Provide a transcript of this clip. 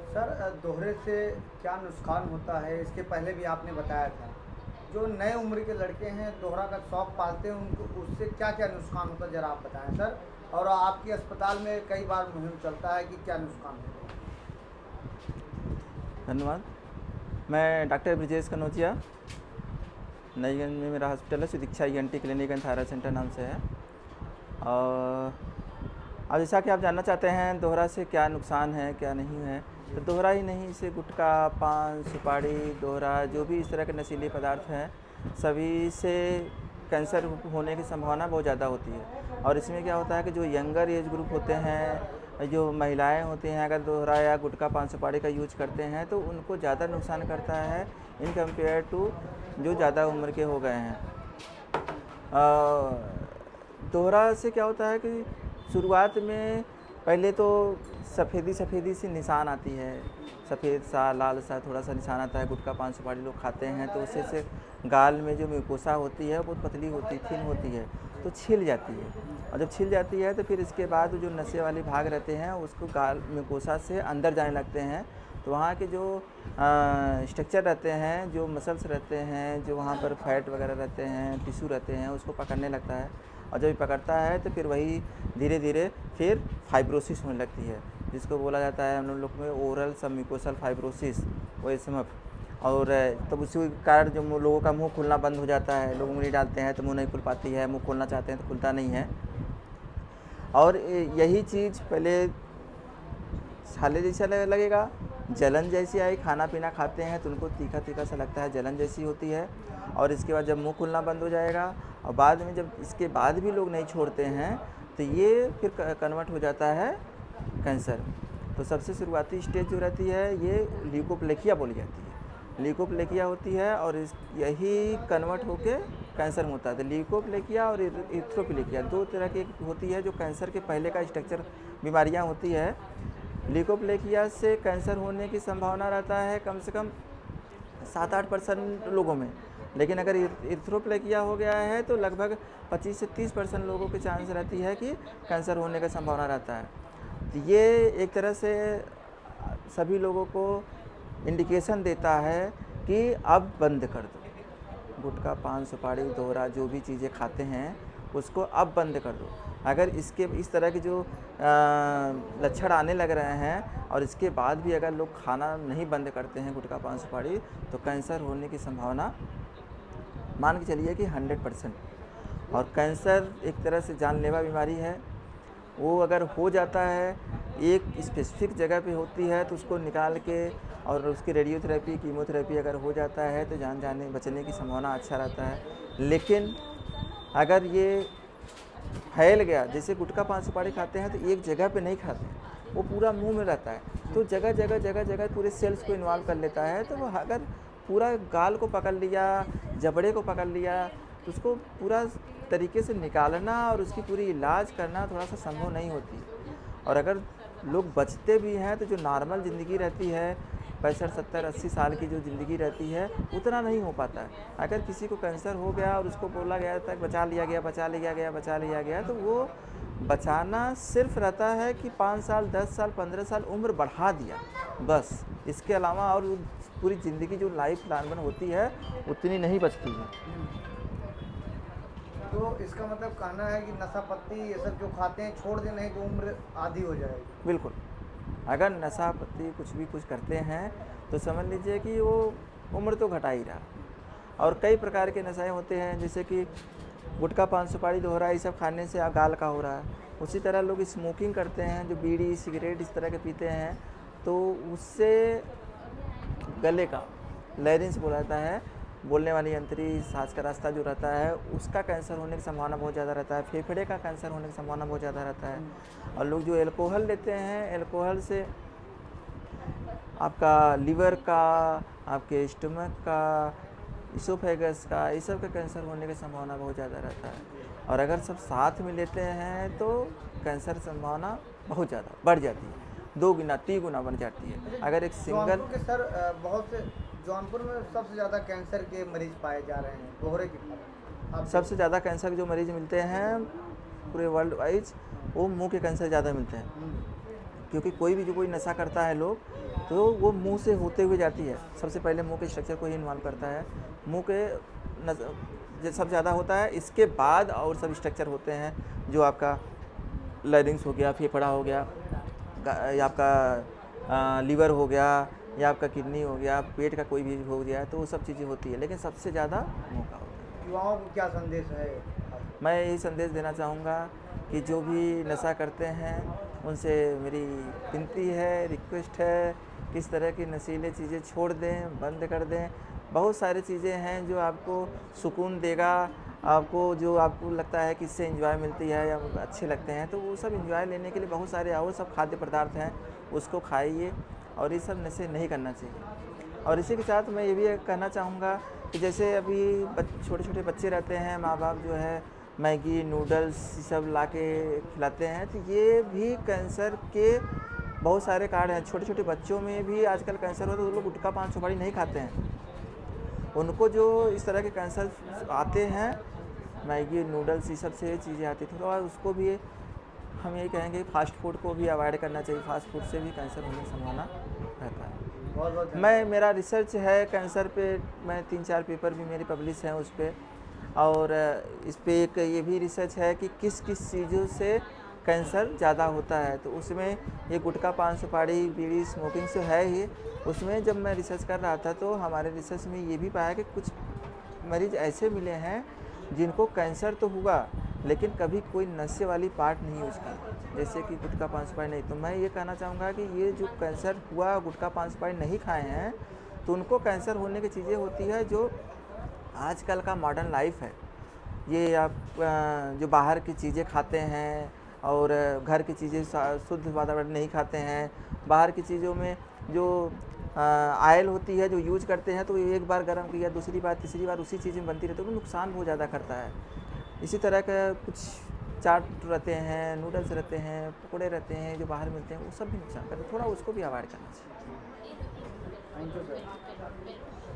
Sir दोहरे से क्या नुकसान होता है? इसके पहले भी आपने बताया था। जो नए उम्र के लड़के हैं दोहरा का शौक पालते हैं उनको उससे क्या-क्या नुकसान होता है ज़रा आप बताएँ सर? और आपके अस्पताल में कई बार मुहिम चलता है कि क्या नुकसान होते हैं? धन्यवाद। मैं डॉक्टर ब्रिजेश कनौजिया, नईगंज में मेरा हॉस्पिटल है, Sudiksha ENT clinic and thyroid centre नाम से है। और अब जैसा कि आप जानना चाहते हैं दोहरा से क्या नुकसान है क्या नहीं है, तो दोहरा ही नहीं, इसे गुटखा, पान, सुपारी, दोहरा, जो भी इस तरह के नशीले पदार्थ हैं, सभी से कैंसर होने की संभावना बहुत ज़्यादा होती है। और इसमें क्या होता है कि जो यंगर एज ग्रुप होते हैं, जो महिलाएं होती हैं, अगर दोहरा या गुटखा, पान, सुपारी का यूज करते हैं तो उनको ज़्यादा नुकसान करता है इन कंपेयर टू जो ज़्यादा उम्र के हो गए हैं। दोहरा से क्या होता है कि शुरुआत में पहले तो सफ़ेदी सी निशान आती है, सफ़ेद सा, लाल सा थोड़ा सा निशान आता है। गुटखा, पान, सुपारी लोग खाते हैं तो उससे से गाल में जो म्यूकोसा होती है बहुत पतली होती, थिन होती है, तो छिल जाती है। और जब छिल जाती है तो फिर इसके बाद जो नशे वाले भाग रहते हैं उसको गाल म्यूकोसा से अंदर जाने लगते हैं, तो वहाँ के जो स्ट्रक्चर रहते हैं, जो मसल्स रहते हैं, जो वहाँ पर फैट वगैरह रहते हैं, टिश्यू रहते हैं, उसको पकड़ने लगता है। और जब पकड़ता है तो फिर वही धीरे धीरे फिर फाइब्रोसिस होने लगती है, जिसको बोला जाता है हम लोग में ओरल सबम्यूकोसल फाइब्रोसिस, OSMF। और तब उसी कारण जो लोगों का मुंह खुलना बंद हो जाता है, लोग उंगली डालते हैं तो मुंह नहीं खुल पाती है, मुंह खोलना चाहते हैं तो खुलता नहीं है। और यही चीज़ पहले छाले जैसा लगेगा, जलन जैसी आई, खाना पीना खाते हैं तो उनको तीखा तीखा सा लगता है, जलन जैसी होती है। और इसके बाद जब मुंह खुलना बंद हो जाएगा और बाद में जब इसके बाद भी लोग नहीं छोड़ते हैं तो ये फिर कन्वर्ट हो जाता है कैंसर। तो सबसे शुरुआती स्टेज जो रहती है ये ल्यूकोप्लेकिया बोली जाती है, ल्यूकोप्लेकिया होती है और यही कन्वर्ट होके कैंसर में होता है। तो ल्यूकोप्लेकिया और इथ्रोप्लेकिया दो तरह की होती है जो कैंसर के पहले का स्ट्रक्चर बीमारियां होती है। ल्यूकोप्लेकिया से कैंसर होने की संभावना रहता है कम से कम 7-8% लोगों में, लेकिन अगर इथ्रोप्लेकिया हो गया है तो लगभग 25 से 30% लोगों की चांस रहती है कि कैंसर होने का संभावना रहता है। तो ये एक तरह से सभी लोगों को इंडिकेशन देता है कि अब बंद कर दो, गुटखा, पान, सुपारी, दोहरा जो भी चीज़ें खाते हैं उसको अब बंद कर दो। अगर इसके इस तरह के जो लक्षण आने लग रहे हैं और इसके बाद भी अगर लोग खाना नहीं बंद करते हैं गुटखा, पान, सुपारी, तो कैंसर होने की संभावना मान के चलिए कि 100%। और कैंसर एक तरह से जानलेवा बीमारी है, वो अगर हो जाता है एक स्पेसिफिक जगह पे होती है तो उसको निकाल के और उसकी रेडियोथेरेपी, कीमोथेरेपी अगर हो जाता है तो जान जाने बचने की संभावना अच्छा रहता है। लेकिन अगर ये फैल गया, जैसे गुटखा, पान, सुपारी खाते हैं तो एक जगह पे नहीं खाते हैं, वो पूरा मुंह में रहता है, तो जगह जगह जगह जगह पूरे सेल्स को इन्वॉल्व कर लेता है। तो वो अगर पूरा गाल को पकड़ लिया, जबड़े को पकड़ लिया, तो उसको पूरा तरीके से निकालना और उसकी पूरी इलाज करना थोड़ा सा संभव नहीं होती। और अगर लोग बचते भी हैं तो जो नॉर्मल ज़िंदगी रहती है 65, 70, 80 साल की जो ज़िंदगी रहती है उतना नहीं हो पाता है। अगर किसी को कैंसर हो गया और उसको बोला गया था बचा लिया गया, बचा लिया गया, बचा लिया गया, तो वो बचाना सिर्फ रहता है कि 5 साल, 10 साल, 15 साल उम्र बढ़ा दिया, बस। इसके अलावा और पूरी ज़िंदगी जो लाइफ प्लान होती है उतनी नहीं बचती है। तो इसका मतलब कहना है कि नशा पत्ती ये सब जो खाते हैं छोड़ दें नहीं तो उम्र आधी हो जाएगी। बिल्कुल, अगर नशा पत्ती कुछ भी कुछ करते हैं तो समझ लीजिए कि वो उम्र तो घटा ही रहा। और कई प्रकार के नशे होते हैं, जैसे कि गुटखा, पान, सुपारी, दोहरा, ये सब खाने से गाल का हो रहा है। उसी तरह लोग स्मोकिंग करते हैं, जो बीड़ी, सिगरेट इस तरह के पीते हैं, तो उससे गले का लैरिंक्स बोला जाता है, बोलने वाली अंतरी, सांस का रास्ता जो रहता है उसका कैंसर होने की संभावना बहुत ज़्यादा रहता है। फेफड़े का कैंसर होने की संभावना बहुत ज़्यादा रहता है। और लोग जो एल्कोहल लेते हैं, एल्कोहल से आपका लीवर का, आपके स्टमक का, इसोफेगस का, इस सब का कैंसर होने की संभावना बहुत ज़्यादा रहता है। और अगर सब साथ में लेते हैं तो कैंसर संभावना बहुत ज़्यादा बढ़ जाती है, 2 गुना 3 गुना बढ़ जाती है। अगर एक सिंगल जौनपुर के सर बहुत से जौनपुर में सबसे ज़्यादा कैंसर के मरीज पाए जा रहे हैं दोहरे के कारण। आप सबसे ज़्यादा कैंसर के जो मरीज़ मिलते हैं पूरे वर्ल्ड वाइज, वो मुंह के कैंसर ज़्यादा मिलते हैं। क्योंकि कोई भी जो कोई नशा करता है लोग, तो वो मुंह से होते हुए जाती है। सबसे पहले मुंह के स्ट्रक्चर को ही इन्वॉल्व करता है। मुंह के जो सब ज़्यादा होता है, इसके बाद और सब स्ट्रक्चर होते हैं, जो आपका लैरिंग्स हो गया, फेफड़ा हो गया, या आपका लीवर हो गया, या आपका किडनी हो गया, पेट का कोई भी हो गया, तो वो सब चीज़ें होती है, लेकिन सबसे ज़्यादा मुंह का होता है। युवाओं को क्या संदेश है आपका? मैं यही संदेश देना चाहूँगा कि जो भी नशा करते हैं उनसे मेरी विनती है, रिक्वेस्ट है कि इस तरह की नशीले चीज़ें छोड़ दें, बंद कर दें। बहुत सारी चीज़ें हैं जो आपको सुकून देगा, आपको जो आपको लगता है कि इससे एंजॉय मिलती है या अच्छे लगते हैं, तो वो सब एंजॉय लेने के लिए बहुत सारे और सब खाद्य पदार्थ हैं, उसको खाइए और ये सब नशे नहीं करना चाहिए। और इसी के साथ मैं ये भी कहना चाहूँगा कि जैसे अभी छोटे छोटे बच्चे रहते हैं, माँ बाप जो है मैगी, नूडल्स ये सब ला के खिलाते हैं, तो ये भी कैंसर के बहुत सारे कारण हैं। छोटे छोटे बच्चों में भी आजकल कैंसर हो, तो वो लोग गुटखा पान सुपारी नहीं खाते हैं। उनको जो इस तरह के कैंसर आते हैं, मैगी, नूडल्स ये सब से चीज़ें आती थी, तो उसको भी हम यही कहेंगे फास्ट फूड को भी अवॉइड करना चाहिए। फास्ट फूड से भी कैंसर होने की संभावना रहता है। बहुत बहुत मेरा रिसर्च है कैंसर पे, मैं 3-4 पेपर भी मेरे पब्लिश हैं उस पे, और इस पे एक ये भी रिसर्च है कि किस किस चीज़ों से कैंसर ज़्यादा होता है। तो उसमें ये गुटखा, पान सुपारी, बीड़ी, स्मोकिंग से है ही। उसमें जब मैं रिसर्च कर रहा था तो हमारे रिसर्च में ये भी पाया कि कुछ मरीज़ ऐसे मिले हैं जिनको कैंसर तो हुआ, लेकिन कभी कोई नशे वाली पार्ट नहीं यूज़ की, जैसे कि गुटखा, पान सुपारी नहीं। तो मैं ये कहना चाहूँगा कि ये जो कैंसर हुआ, गुटखा, पान सुपारी नहीं खाए हैं, तो उनको कैंसर होने की चीज़ें होती है जो आजकल का मॉडर्न लाइफ है। ये आप जो बाहर की चीज़ें खाते हैं और घर की चीज़ें शुद्ध वातावरण नहीं खाते हैं, बाहर की चीज़ों में जो ऑयल होती है जो यूज करते हैं, तो एक बार गर्म किया, दूसरी बार, तीसरी बार उसी चीज़ में बनती रहती है, तो नुकसान बहुत ज़्यादा करता है। इसी तरह का कुछ चाट रहते हैं, नूडल्स रहते हैं, पकौड़े रहते हैं जो बाहर मिलते हैं, वो सब भी नुकसान करते हैं। थोड़ा उसको भी अवॉइड करना चाहिए। Thank you sir.